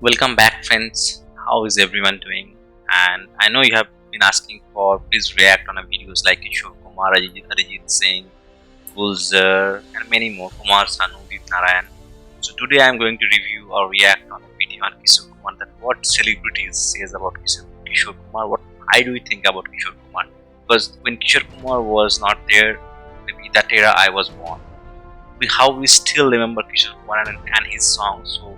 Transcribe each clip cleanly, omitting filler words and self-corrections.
Welcome back, friends. How is everyone doing? And I know you have been asking for please react on a videos like Kishore Kumar, Arijit Singh, Gulzar, and many more. Kumar Sanu, Deep Narayan. So today I am going to review or react on a video on Kishore Kumar. That what celebrities says about Kishore Kumar. What I do think about Kishore Kumar. Because when Kishore Kumar was not there, maybe that era I was born. How we still remember Kishore Kumar and his songs. So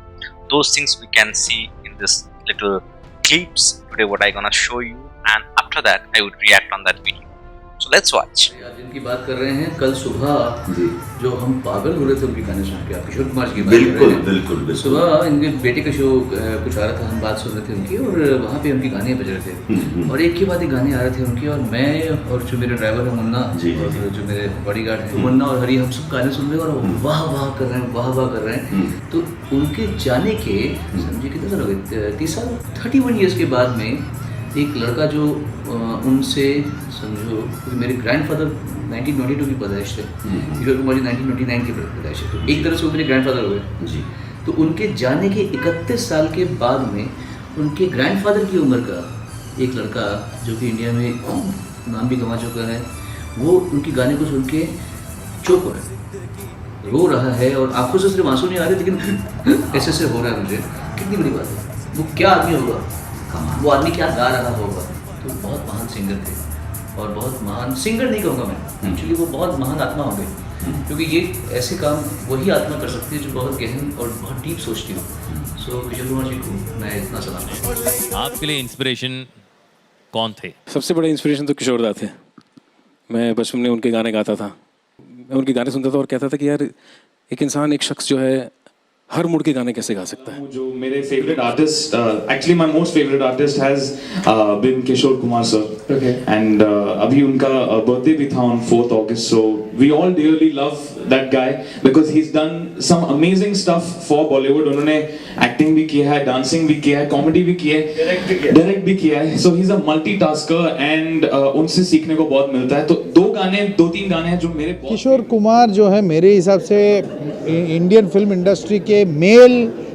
those things we can see in this little clips today what I gonna show you, and after that I would react on that video. So let's watch. आज इनकी बात कर रहे हैं। कल सुबह जो हम पागल हो रहे थे उनके गाने सुन के, आप किशोर कुमार की बात कर रहे हैं। बिल्कुल। सुबह इनके बेटे का शो कुछ आ रहा था, हम बात सुन रहे थे उनकी, और वहाँ पे उनके गाने बज रहे थे और एक के बाद एक गाने आ रहे थे उनके, और मैं और जो मेरे ड्राइवर है मुन्ना और जो मेरे बॉडीगार्ड है मुन्ना और हरी, हम सब गाने सुन रहे हैं और वाह वाह कर रहे हैं, वाह वाह कर रहे हैं। तो उनके जाने के समझिए कितने साल हो गए, 31 ईयर्स के बाद में एक लड़का जो उनसे समझो, मेरे ग्रैंडफादर 1922 की पैदाइश थे, किशोर कुमार जी 1929 की पैदाइश है, तो एक तरह से वो मेरे ग्रैंडफादर हो गए जी। तो उनके जाने के 31 साल के बाद में उनके ग्रैंडफादर की उम्र का एक लड़का जो कि इंडिया में नाम भी कमा चुका है, वो उनके गाने को सुन के चुप हो रहा है, रो रहा है, और आंखों से सिर्फ आंसू नहीं आ रहे लेकिन ऐसे से हो रहा है। मुझे कितनी बड़ी बात है, वो क्या आदमी होगा, वो आदमी क्या गा रहा होगा। तो बहुत महान सिंगर थे, और बहुत महान सिंगर नहीं कहूँगा मैं, एक्चुअली वो बहुत महान आत्मा हो गई, क्योंकि ये ऐसे काम वही आत्मा कर सकती है जो बहुत गहन और बहुत डीप सोचती हो। सो किशोर कुमार जी को मैं इतना सलाम करता हूँ। आपके लिए इंस्पिरेशन कौन थे? सबसे बड़ा इंस्पिरेशन तो किशोरदा थे। मैं बचपन में उनके गाने गाता था, मैं उनके गाने सुनता था और कहता था कि यार एक इंसान, एक शख्स जो है हर मूड के गाने कैसे गा सकता है। जो मेरे favourite artist, actually my most favourite artist has been Kishore Kumar sir, and अभी उनका बर्थडे भी था on 4th August, so we all dearly love that guy because he is done some amazing stuff for Bollywood. उन्होंने एक्टिंग भी किया है, dancing भी किया है, कॉमेडी भी किया है, डायरेक्ट भी किया है, so he is a multitasker and उनसे सीखने को बहुत मिलता है। तो 2-3 गाने हैं जो मेरे किशोर कुमार जो है मेरे हिसाब से इंडियन फिल्म इंडस्ट्री के मेल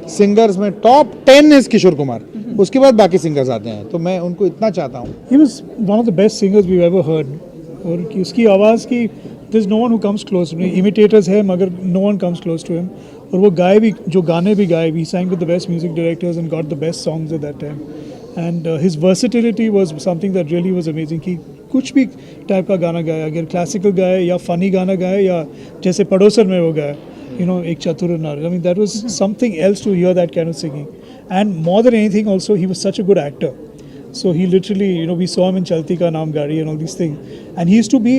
सिंगर्स में टॉप 10 है किशोर कुमार, उसके बाद बाकी सिंगर्स आते हैं, तो मैं उनको इतना चाहता हूँ। He was one of the best singers we've ever heard, और उसकी आवाज़ की there's no one who comes close to him. Imitators है मगर no one comes close to him, और वो गाए भी, जो गाने भी गाए, he sang with the best music directors and got the best songs at that time, and his versatility was something that really was amazing कि कुछ भी टाइप का गाना गाया, अगर क्लासिकल गाए या फनी गाना गाए या जैसे पड़ोसन में वो गाया, you know, एक चतुर नार, I mean that was something else to hear that kind of singing, and more than anything also he was such a good actor. So he literally, you know, we saw him in Chalti Ka Naam Gadi and all these things, and he used to be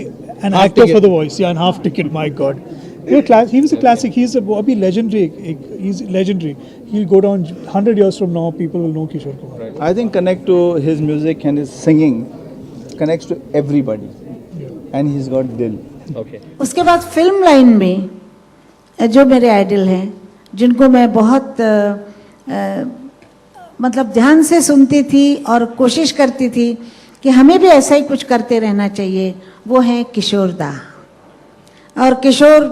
an Half actor Ticket. for the voice, yeah, and Half Ticket, my God. He was a classic. He's a legendary. He's legendary. He'll go down 100 years from now. People will know Kishore Kumar. I think connect to his music and his singing connects to everybody, and he's got dil. Okay. उसके बाद film line में जो मेरे idol हैं, जिनको मैं बहुत मतलब ध्यान से सुनती थी और कोशिश करती थी कि हमें भी ऐसा ही कुछ करते रहना चाहिए, वो हैं किशोर दा। और किशोर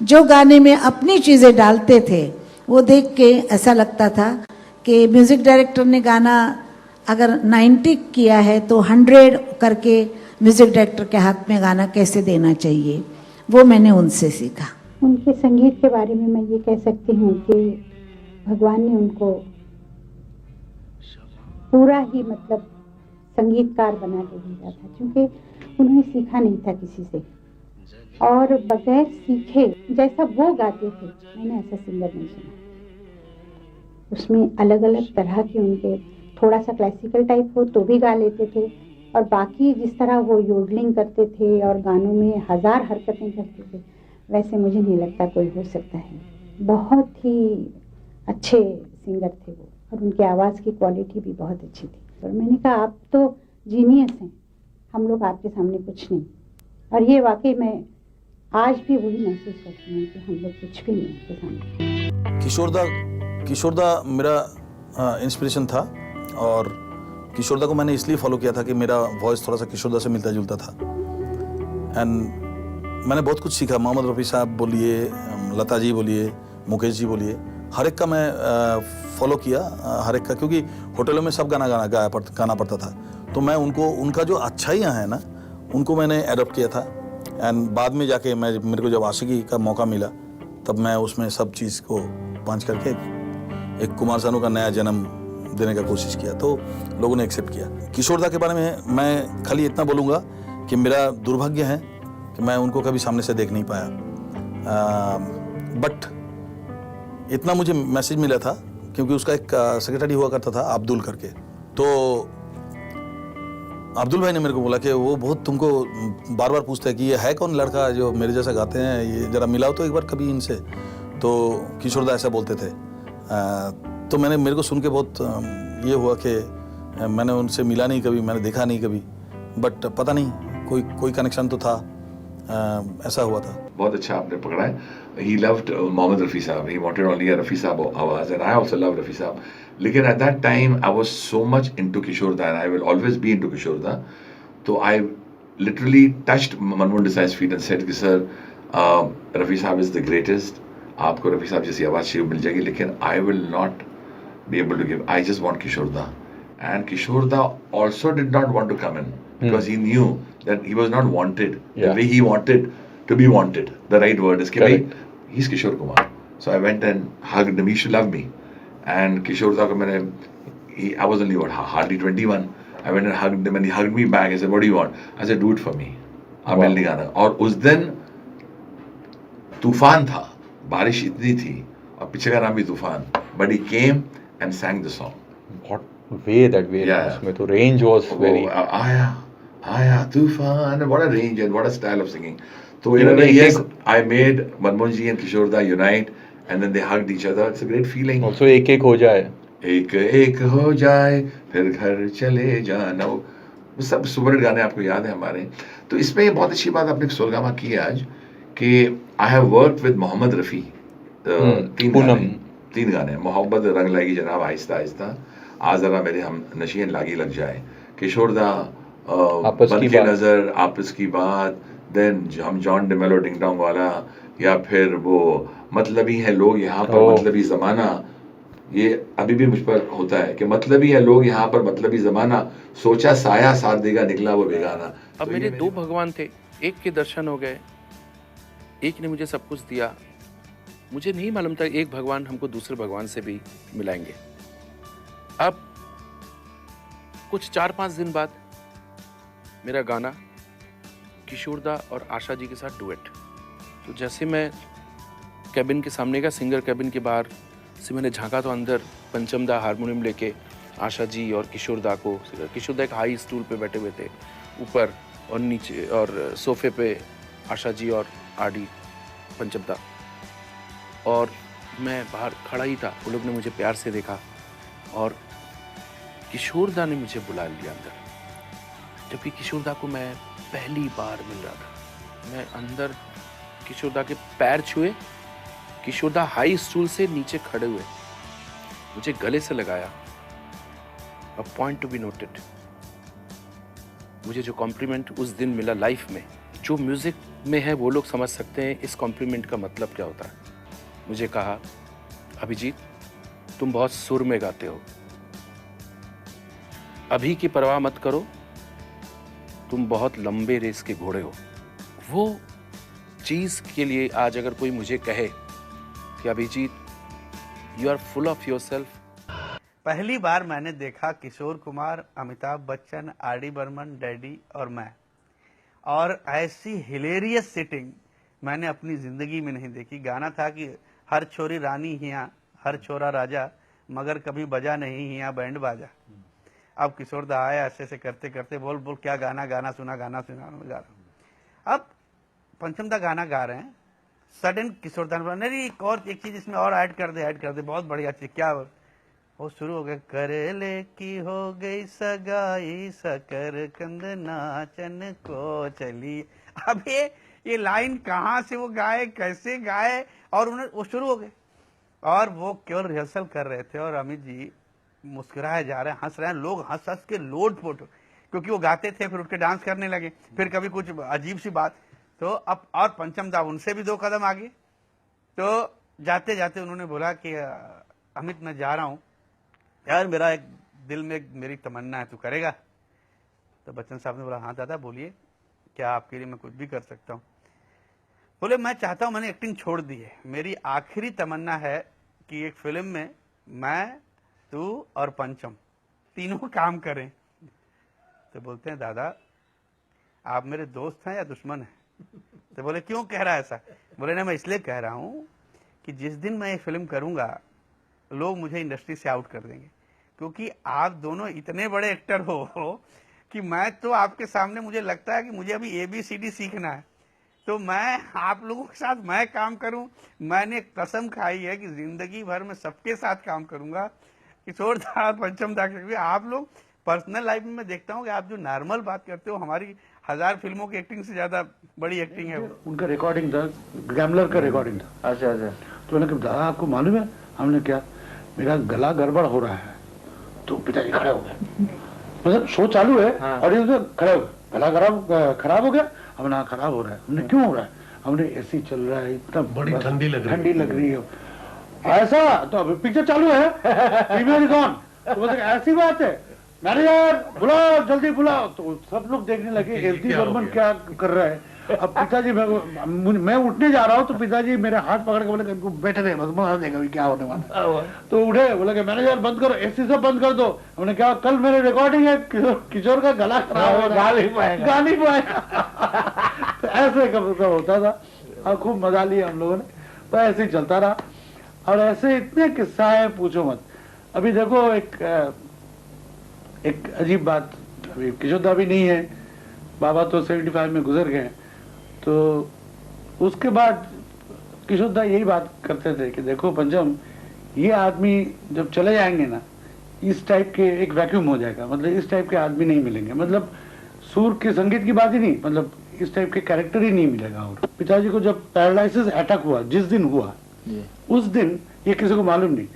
जो गाने में अपनी चीज़ें डालते थे, वो देख के ऐसा लगता था कि म्यूज़िक डायरेक्टर ने गाना अगर 90 किया है तो 100 करके म्यूज़िक डायरेक्टर के हाथ में गाना कैसे देना चाहिए, वो मैंने उनसे सीखा। उनके संगीत के बारे में मैं ये कह सकती हूँ कि भगवान ने उनको पूरा ही मतलब संगीतकार बना के भेजा था, क्योंकि उन्होंने सीखा नहीं था किसी से, और बगैर सीखे जैसा वो गाते थे मैंने ऐसा सिंगर नहीं सुना। उसमें अलग अलग तरह के उनके, थोड़ा सा क्लासिकल टाइप हो तो भी गा लेते थे, और बाकी जिस तरह वो योडलिंग करते थे और गानों में 1000 हरकतें करते थे, वैसे मुझे नहीं लगता कोई हो सकता है। बहुत ही अच्छे सिंगर थे वो, और उनकी आवाज़ की क्वालिटी भी बहुत अच्छी थी। और मैंने कहा आप तो जीनियस हैं, हम लोग आपके सामने कुछ नहीं। और ये वाकई मैं आज भी वही महसूस करती हूँ कि हम लोग कुछ भी नहीं उनके सामने। किशोरदा मेरा इंस्पिरेशन था, और किशोरदा को मैंने इसलिए फॉलो किया था कि मेरा वॉइस थोड़ा सा किशोरदा से मिलता जुलता था, एंड मैंने बहुत कुछ सीखा। मोहम्मद रफ़ी साहब बोलिए, लता जी बोलिए, मुकेश जी बोलिए, हर एक का मैं फॉलो किया हर एक का, क्योंकि होटलों में सब गाना पड़ता था, तो मैं उनका जो अच्छाइयाँ हैं ना उनको मैंने एडॉप्ट किया था। एंड बाद में जाके मेरे को जब आशिकी का मौका मिला तब मैं उसमें सब चीज़ को पांच करके एक कुमार सानू का नया जन्म देने का कोशिश किया, तो लोगों ने एक्सेप्ट किया। किशोर दा के बारे में मैं खाली इतना बोलूँगा कि मेरा दुर्भाग्य है कि मैं उनको कभी सामने से देख नहीं पाया, बट इतना मुझे मैसेज मिला था क्योंकि उसका एक सेक्रेटरी हुआ करता था अब्दुल करके, तो अब्दुल भाई ने मेरे को बोला कि वो बहुत तुमको बार बार पूछता है कि ये है कौन लड़का जो मेरे जैसा गाते हैं, ये जरा मिलाओ तो एक बार कभी इनसे। तो किशोर दा ऐसा बोलते थे, तो मेरे को सुन के बहुत ये हुआ कि मैंने उनसे मिला नहीं कभी, मैंने देखा नहीं कभी, बट पता नहीं कोई कनेक्शन तो था, ऐसा हुआ था। बहुत अच्छा आपने पकड़ा है। He loved मोहम्मद रफ़ी साहब, he wanted only a Rafi साहब आवाज़, and I also love Rafi साहब। लेकिन at that time I was so much into किशोर दा and I will always be into किशोर दा, तो I literally touched Manmohan Desai's feet and said कि sir Rafi sahab is the greatest, आपको रफ़ी साहब जैसी आवाज़ चाहिए मिल जाएगी, लेकिन I will not be able to give, I just want किशोर दा। And किशोर दा also did not want to come in because he knew that he was not wanted the way he wanted to be wanted. The right word is कि he's Kishore Kumar. So I went and hugged him. He should love me. And Kishore da ko I was only hardly 21. I went and hugged him and he hugged me back. I said, what do you want? I said, do it for me. आप मिलने गाना। और उस दिन तूफान था, बारिश इतनी थी और पीछे का नाम भी तूफान, but he came and sang the song. What way that way? उसमें तो range was very. आया तूफान, what a range and what a style of singing. So in a way, yes, I made Manmohan ji and Kishore da unite, and then they hugged each other. It's a great feeling. Also एक एक हो जाए, एक एक हो जाए, फिर घर चले जाना, वो सब सुपर गाने आपको याद है हमारे। तो इसमें बहुत अच्छी बात आपने सोलगामा की आज कि I have worked with Mohammad Rafi, तीन गाने, मोहब्बत रंग लाएगी जनाब आहिस्ता आहिस्ता, आज जरा मेरे हम नशीन लागी लग जाए, किशोर दा बन की नजर, आपस की बात, देन हम जॉन डिमेलो डिंग डोंग वाला, या फिर वो मतलबी है लोग यहाँ पर मतलबी जमाना, ये अभी भी मुझ पर होता है कि मतलबी है लोग यहाँ पर मतलबी जमाना, सोचा साया साथ देगा निकला वो बेगाना। अब मेरे दो भगवान थे, एक के दर्शन हो गए, एक ने मुझे सब कुछ दिया, मुझे नहीं मालूम था एक भगवान हमको दूसरे भगवान से भी मिलाएंगे। अब कुछ 4-5 दिन बाद मेरा गाना किशोर दा और आशा जी के साथ डुएट, तो जैसे मैं कैबिन के सामने का सिंगर कैबिन के बाहर से मैंने झांका तो अंदर पंचम दा हारमोनियम लेके आशा जी और किशोर दा को, किशोर दा एक हाई स्टूल पे बैठे हुए थे ऊपर, और नीचे और सोफे पे आशा जी और आडी पंचम दा, और मैं बाहर खड़ा ही था। वो लोग ने मुझे प्यार से देखा और किशोर दा ने मुझे बुला लिया अंदर, जबकि किशोर दा को मैं पहली बार मिल रहा था। मैं अंदर किशोर दा के पैर छुए, किशोर दा हाई स्टूल से नीचे खड़े हुए, मुझे गले से लगाया। A point to be noted, मुझे जो कॉम्प्लीमेंट उस दिन मिला लाइफ में, जो म्यूजिक में है वो लोग समझ सकते हैं इस कॉम्प्लीमेंट का मतलब क्या होता है। मुझे कहा, अभिजीत तुम बहुत सुर में गाते हो, अभी की परवाह मत करो, तुम बहुत लंबे रेस के घोड़े हो। वो चीज के लिए आज अगर कोई मुझे कहे कि Abhijeet you are full of yourself. पहली बार मैंने देखा किशोर कुमार, अमिताभ बच्चन, आर.डी. बर्मन, डैडी और मैं, और ऐसी हिलेरियस सिटिंग मैंने अपनी जिंदगी में नहीं देखी। गाना था कि हर छोरी रानी हिया, हर छोरा राजा, मगर कभी बजा नहीं हिया बैंड बाजा। अब किशोर दा आया, ऐसे ऐसे करते करते बोल बोल क्या गाना गाना सुना गाना सुना गा रहा। अब पंचम दा गाना गा रहे हैं, सडन किशोर दा नहीं एक और एक चीज इसमें और ऐड कर दे, बहुत बढ़िया चीज। क्या वो शुरू हो गया, करेले की हो गई सगाई, सकर कंद नाचन को चली। अब ये लाइन कहाँ से वो गाए, कैसे गाए, और उन्हें वो शुरू हो गए, और वो केवल रिहर्सल कर रहे थे और अमित जी मुस्कुराए जा रहे हैं, हंस रहे हैं, लोग हंस हंस के लोट पोट, क्योंकि वो गाते थे फिर उठ के डांस करने लगे, फिर कभी कुछ अजीब सी बात। तो अब और पंचम दा उनसे भी 2 कदम आगे, तो जाते जाते उन्होंने बोला कि अमित मैं जा रहा हूँ, यार मेरा एक दिल में मेरी तमन्ना है, तू करेगा? तो बच्चन साहब ने बोला हाँ दादा बोलिए, क्या आपके लिए मैं कुछ भी कर सकता हूँ? बोले मैं चाहता हूँ, मैंने एक्टिंग छोड़ दी है, मेरी आखिरी तमन्ना है कि एक फिल्म में मैं, तू और पंचम तीनों काम करें। तो बोलते हैं दादा आप मेरे दोस्त हैं या दुश्मन हैं? तो बोले क्यों कह रहा है ऐसा? बोले ना मैं इसलिए कह रहा हूँ कि जिस दिन मैं ये फिल्म करूँगा लोग मुझे इंडस्ट्री से आउट कर देंगे, क्योंकि आप दोनों इतने बड़े एक्टर हो कि मैं तो आपके सामने मुझे लगता है कि मुझे अभी ABCD सीखना है, तो मैं आप लोगों के साथ मैं काम करूं। मैंने कसम खाई है कि जिंदगी भर में सबके साथ काम करूंगा, किशोर दा, पंचम दा, क्योंकि आप लोग पर्सनल लाइफ में मैं देखता हूं कि आप जो नॉर्मल बात करते हो हमारी 1000 फिल्मों की एक्टिंग से ज्यादा बड़ी एक्टिंग है। उनका रिकॉर्डिंग था, गैमलर का रिकॉर्डिंग था। अच्छा अच्छा। तो मैंने कहा दादा आपको मालूम है? हमने क्या, मेरा गला गड़बड़ हो रहा है। तो पिताजी खड़े हो गए, मतलब शो चालू है और ये खड़े हो गए, गला खराब हो गया। हमने हाँ खराब हो रहा है। हमने क्यों हो रहा है? हमने AC चल रहा है, इतना बड़ी ठंडी लग रही है ऐसा। तो अभी पिक्चर चालू है, फीमेल कौन? तो बोलते ऐसी बात है, मैनेजर बुलाओ जल्दी बुलाओ। तो सब लोग देखने लगे SD बर्मन क्या कर रहा है। अब पिताजी मैं उठने जा रहा हूँ तो पिताजी मेरे हाथ पकड़ के बोले इनको बैठे रहे, बस बता देगा क्या होने वाला। तो उठे, बोले कि मैनेजर बंद करो, AC सब बंद कर दो। हमने कहा कल मेरी रिकॉर्डिंग है, किशोर का गला खराब है, गा नहीं पाएगा। तो ऐसे कब होता था और खूब मजा लिया हम लोगों ने। तो ऐसे ही चलता रहा और ऐसे इतने किस्सा है पूछो मत। अभी देखो एक अजीब बात, अभी किशोर दा भी नहीं है, बाबा तो 75 में गुजर गए। तो उसके बाद किशोर दा यही बात करते थे कि देखो पंचम, ये आदमी जब चले जाएंगे ना, इस टाइप के एक वैक्यूम हो जाएगा, मतलब इस टाइप के आदमी नहीं मिलेंगे, मतलब सुर के संगीत की बात ही नहीं, मतलब इस टाइप के कैरेक्टर ही नहीं मिलेगा। और पिताजी को जब पैरालिसिस अटैक हुआ, जिस दिन हुआ उस दिन, ये किसी को मालूम नहीं,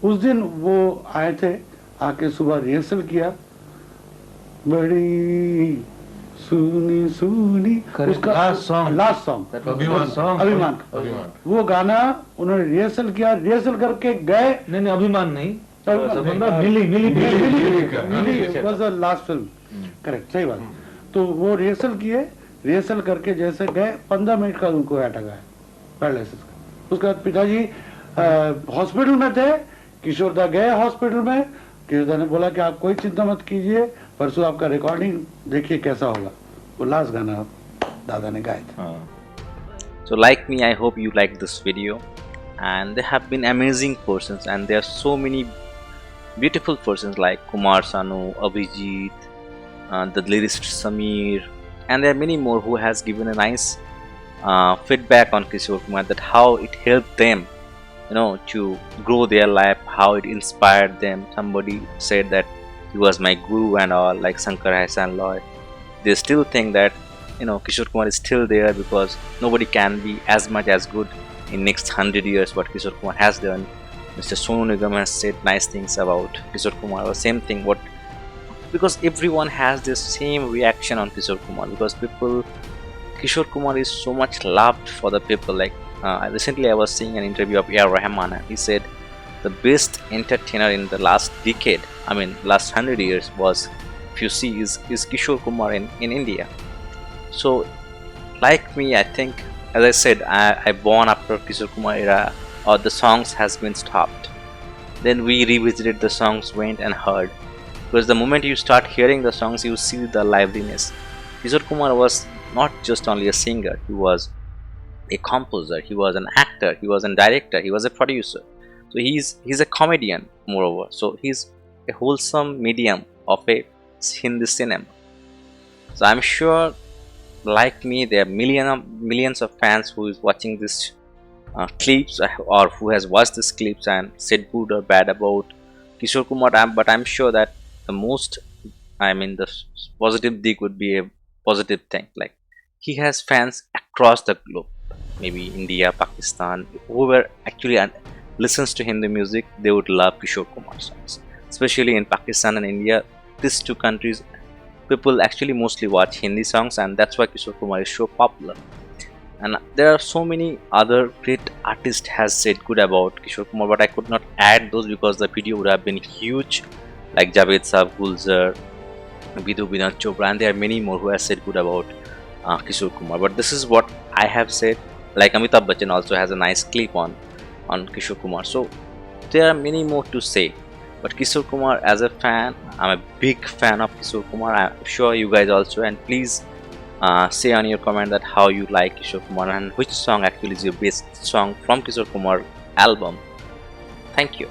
उस दिन वो आए थे, आके सुबह रिहर्सल किया, बड़ी सुनी सुनी उसका लास्ट सॉन्ग अभिमान, वो गाना उन्होंने रिहर्सल किया, रिहर्सल करके गए। नहीं अभिमान नहीं, Mili was the last film, correct, सही बात। तो वो रिहर्सल किए, रिहर्सल करके जैसे गए 15 मिनट का उनको अटैक आया पैरालिसिस का। उसके बाद पिताजी हॉस्पिटल में थे, किशोर दा गए हॉस्पिटल में, किशोर दा ने बोला कि आप कोई चिंता मत कीजिए, परसों आपका रिकॉर्डिंग देखिए कैसा होगा। वो लास्ट गाना दादा ने गाया था। So like me, I hope you like this video, and there have been amazing persons, and there are so many beautiful persons like Kumar Sanu, Abhijit, the lyricist Sameer, and there are many more who has given a nice feedback on Kishore Kumar, that how it helped them, to grow their life, how it inspired them. Somebody said that he was my guru and all, like Shankar Hassan Loy. They still think that Kishore Kumar is still there because nobody can be as much as good in next 100 years what Kishore Kumar has done. Mr. Sonu Nigam has said nice things about Kishore Kumar, or same thing, because everyone has this same reaction on Kishore Kumar, because Kishore Kumar is so much loved for the people. Like recently I was seeing an interview of A.R. Rahman, and he said the best entertainer in the last decade, last 100 years, was, if you see, is Kishore Kumar in India. So like me, I think, as I said, I born after Kishore Kumar era, or the songs has been stopped. Then we revisited the songs, went and heard, because the moment you start hearing the songs, you see the liveliness. Kishore Kumar was not just only a singer, he was a composer, he was an actor, he was a director, he was a producer. So he's a comedian moreover. So he's a wholesome medium of a Hindi cinema. So I'm sure, like me, there are millions of fans who is watching this clips, or who has watched these clips and said good or bad about Kishore Kumar. But I'm sure that the positive dig would be a positive thing. Like, he has fans across the globe, maybe India, Pakistan, whoever actually listens to Hindi music, they would love Kishore Kumar songs. Especially in Pakistan and India, these two countries, people actually mostly watch Hindi songs, and that's why Kishore Kumar is so popular. and there are so many other great artists has said good about Kishore Kumar, but I could not add those because the video would have been huge, like Javed Saab, Gulzar, Vidhu Vinod Chopra, and there are many more who have said good about Kishore Kumar. But this is what I have said. Like Amitabh Bachchan also has a nice clip on Kishore Kumar. So there are many more to say. But Kishore Kumar, as a fan, I'm a big fan of Kishore Kumar. I'm sure you guys also. And please say on your comment that how you like Kishore Kumar and which song actually is your best song from Kishore Kumar album. Thank you.